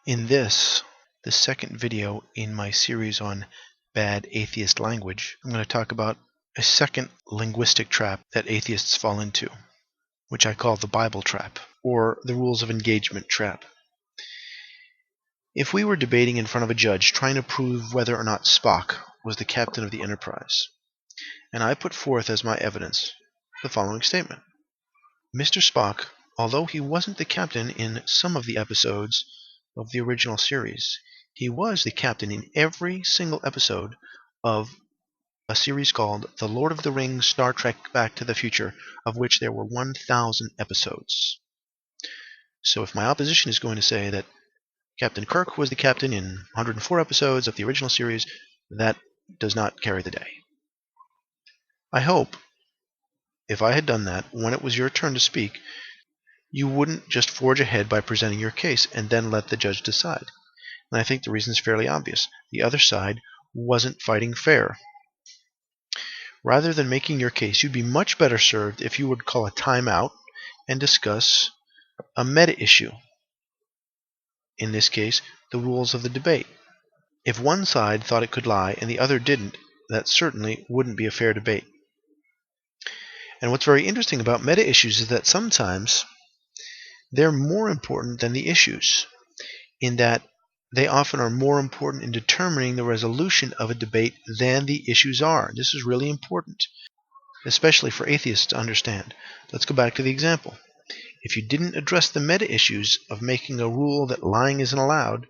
In the second video in my series on bad atheist language, I'm going to talk about a second linguistic trap that atheists fall into, which I call the Bible trap, or the rules of engagement trap. If we were debating in front of a judge trying to prove whether or not Spock was the captain of the Enterprise, and I put forth as my evidence the following statement: Mr. Spock, although he wasn't the captain in some of the episodes of the original series, he was the captain in every single episode of a series called The Lord of the Rings Star Trek Back to the Future, of which there were 1,000 episodes. So if my opposition is going to say that Captain Kirk was the captain in 104 episodes of the original series, that does not carry the day. I hope, if I had done that, when it was your turn to speak, you wouldn't just forge ahead by presenting your case and then let the judge decide. And I think the reason is fairly obvious. The other side wasn't fighting fair. Rather than making your case, you'd be much better served if you would call a timeout and discuss a meta issue. In this case, the rules of the debate. If one side thought it could lie and the other didn't, that certainly wouldn't be a fair debate. And what's very interesting about meta issues is that sometimes they're more important than the issues, in that they often are more important in determining the resolution of a debate than the issues are. This is really important, especially for atheists to understand. Let's go back to the example. If you didn't address the meta issues of making a rule that lying isn't allowed,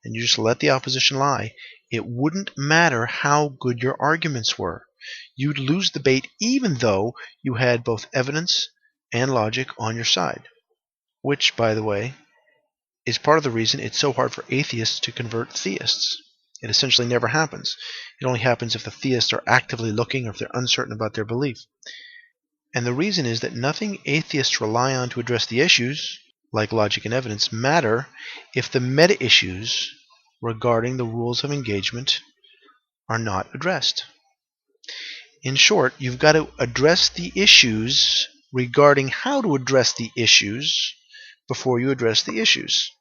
and you just let the opposition lie, it wouldn't matter how good your arguments were. You'd lose the debate even though you had both evidence and logic on your side. Which, by the way, is part of the reason it's so hard for atheists to convert theists. It essentially never happens. It only happens if the theists are actively looking or if they're uncertain about their belief. And the reason is that nothing atheists rely on to address the issues, like logic and evidence, matter if the meta issues regarding the rules of engagement are not addressed. In short, you've got to address the issues regarding how to address the issues before you address the issues.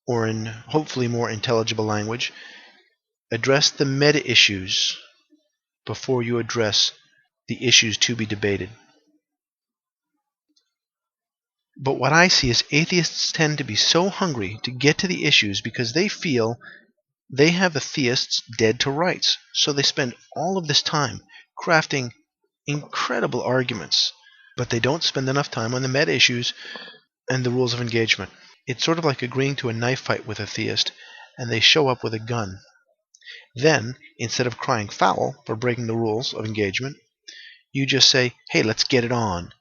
Or in hopefully more intelligible language, address the meta issues before you address the issues to be debated. But what I see is atheists tend to be so hungry to get to the issues because they feel they have the theists dead to rights. So they spend all of this time crafting incredible arguments, but they don't spend enough time on the meta issues and the rules of engagement. It's sort of like agreeing to a knife fight with a theist, and they show up with a gun. Then, instead of crying foul for breaking the rules of engagement, you just say, hey, let's get it on,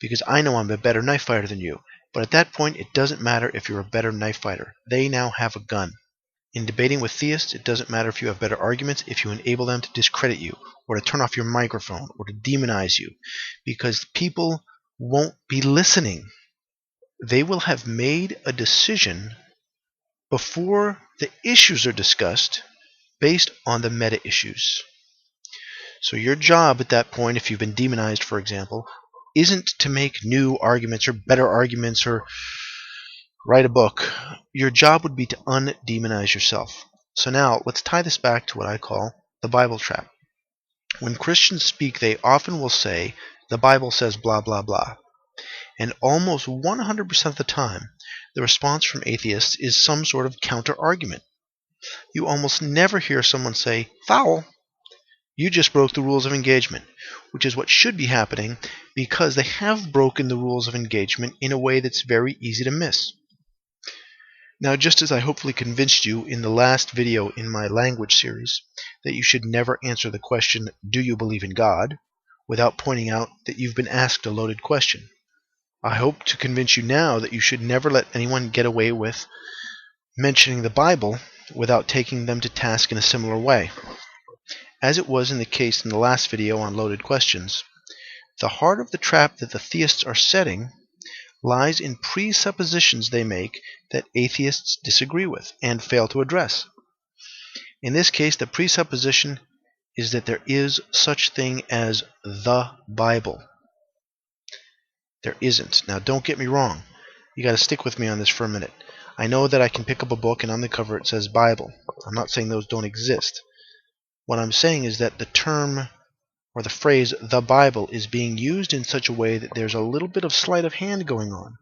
because I know I'm a better knife fighter than you. But at that point, it doesn't matter if you're a better knife fighter. They now have a gun. In debating with theists, it doesn't matter if you have better arguments if you enable them to discredit you, or to turn off your microphone, or to demonize you, because people won't be listening. They will have made a decision before the issues are discussed based on the meta issues. So your job at that point, if you've been demonized, for example, isn't to make new arguments or better arguments or write a book. Your job would be to undemonize yourself. So now let's tie this back to what I call the Bible trap. When Christians speak, they often will say, the Bible says blah, blah, blah. And almost 100% of the time, the response from atheists is some sort of counter-argument. You almost never hear someone say, foul, you just broke the rules of engagement, which is what should be happening because they have broken the rules of engagement in a way that's very easy to miss. Now, just as I hopefully convinced you in the last video in my language series that you should never answer the question, do you believe in God, without pointing out that you've been asked a loaded question, I hope to convince you now that you should never let anyone get away with mentioning the Bible without taking them to task in a similar way. As it was in the case in the last video on loaded questions, the heart of the trap that the theists are setting lies in presuppositions they make that atheists disagree with and fail to address. In this case, the presupposition is that there is such thing as the Bible. There isn't. Now, don't get me wrong. You got to stick with me on this for a minute. I know that I can pick up a book and on the cover it says Bible. I'm not saying those don't exist. What I'm saying is that the term or the phrase the Bible is being used in such a way that there's a little bit of sleight of hand going on.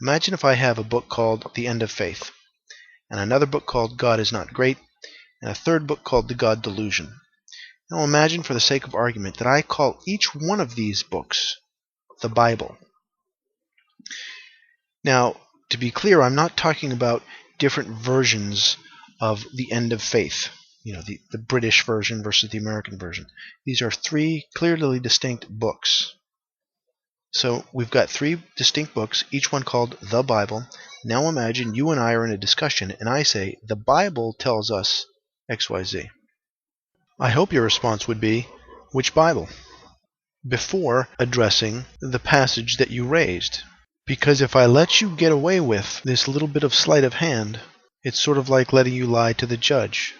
Imagine if I have a book called The End of Faith, and another book called God is Not Great, and a third book called The God Delusion. Now imagine, for the sake of argument, that I call each one of these books the Bible. Now, to be clear, I'm not talking about different versions of The End of Faith, the British version versus the American version. These are three clearly distinct books. So we've got three distinct books, each one called the Bible. Now imagine you and I are in a discussion, and I say, the Bible tells us XYZ. I hope your response would be, which Bible? Before addressing the passage that you raised. Because if I let you get away with this little bit of sleight of hand, it's sort of like letting you lie to the judge.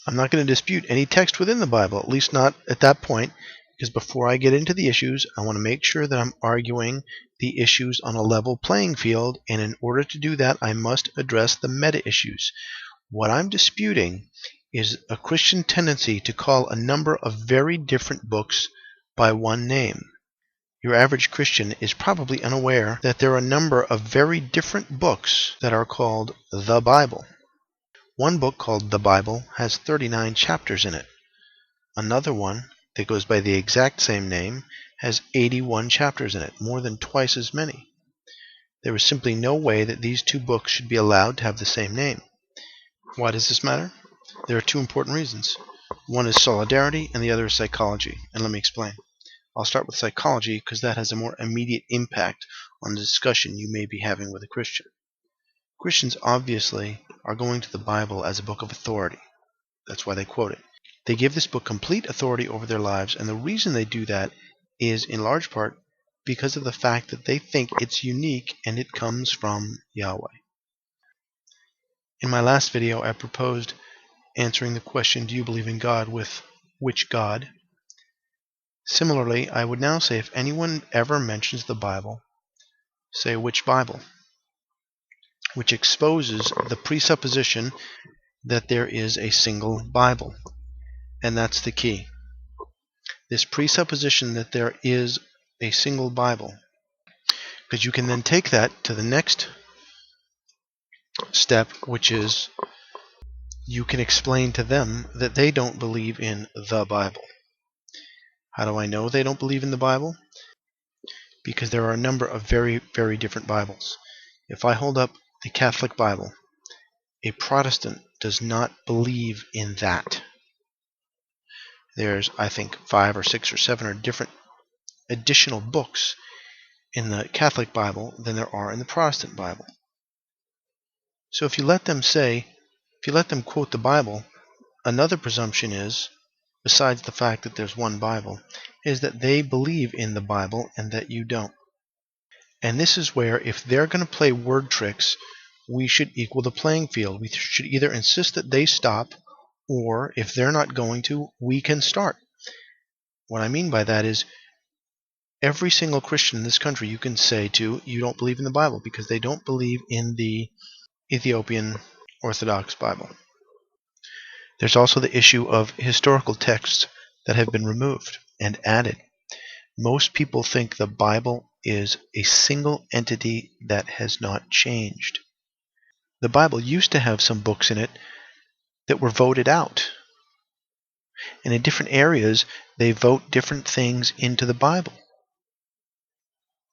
I'm not going to dispute any text within the Bible, at least not at that point, because before I get into the issues, I want to make sure that I'm arguing the issues on a level playing field, and in order to do that, I must address the meta issues. What I'm disputing is a Christian tendency to call a number of very different books by one name. Your average Christian is probably unaware that there are a number of very different books that are called the Bible. One book called the Bible has 39 chapters in it. Another one that goes by the exact same name has 81 chapters in it, more than twice as many. There is simply no way that these two books should be allowed to have the same name. Why does this matter? There are two important reasons. One is solidarity and the other is psychology, and let me explain. I'll start with psychology because that has a more immediate impact on the discussion you may be having with a Christian. Christians obviously are going to the Bible as a book of authority. That's why they quote it. They give this book complete authority over their lives, and the reason they do that is in large part because of the fact that they think it's unique and it comes from Yahweh. In my last video, I proposed answering the question, do you believe in God, with which God? Similarly, I would now say if anyone ever mentions the Bible, say which Bible, which exposes the presupposition that there is a single Bible. And that's the key. This presupposition that there is a single Bible. Because you can then take that to the next step, which is you can explain to them that they don't believe in the Bible. How do I know they don't believe in the Bible? Because there are a number of very, very different Bibles. If I hold up the Catholic Bible, a Protestant does not believe in that. There's, I think, 5 or 6 or 7 or different additional books in the Catholic Bible than there are in the Protestant Bible. So if you let them quote the Bible, another presumption is, besides the fact that there's one Bible, is that they believe in the Bible and that you don't. And this is where, if they're going to play word tricks, we should equal the playing field. We should either insist that they stop, or if they're not going to, we can start. What I mean by that is, every single Christian in this country you can say to, you don't believe in the Bible, because they don't believe in the Ethiopian Orthodox Bible. There's also the issue of historical texts that have been removed and added. Most people think the Bible is a single entity that has not changed. The Bible used to have some books in it that were voted out. And in different areas, they vote different things into the Bible.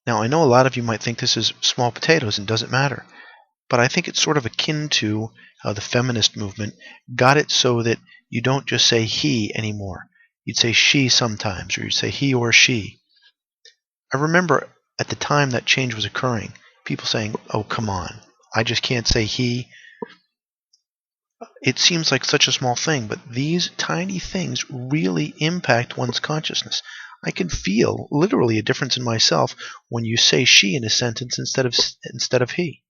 Now, I know a lot of you might think this is small potatoes and doesn't matter, but I think it's sort of akin to how the feminist movement got it so that you don't just say he anymore. You'd say she sometimes, or you'd say he or she. I remember at the time that change was occurring, people saying, oh, come on, I just can't say he. It seems like such a small thing, but these tiny things really impact one's consciousness. I can feel literally a difference in myself when you say she in a sentence instead of he.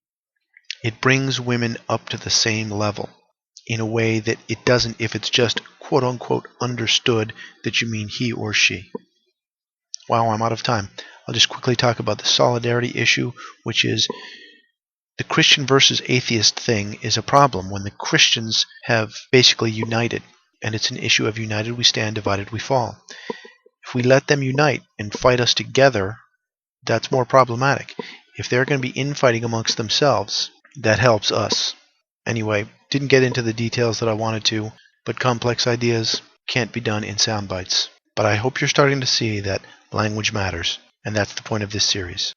It brings women up to the same level in a way that it doesn't if it's just quote-unquote understood that you mean he or she. Wow, I'm out of time. I'll just quickly talk about the solidarity issue, which is The Christian versus atheist thing is a problem when the Christians have basically united, and it's an issue of united we stand, divided we fall. If we let them unite and fight us together, that's more problematic. If they're going to be infighting amongst themselves, that helps us. Anyway, didn't get into the details that I wanted to, but complex ideas can't be done in sound bites. But I hope you're starting to see that language matters, and that's the point of this series.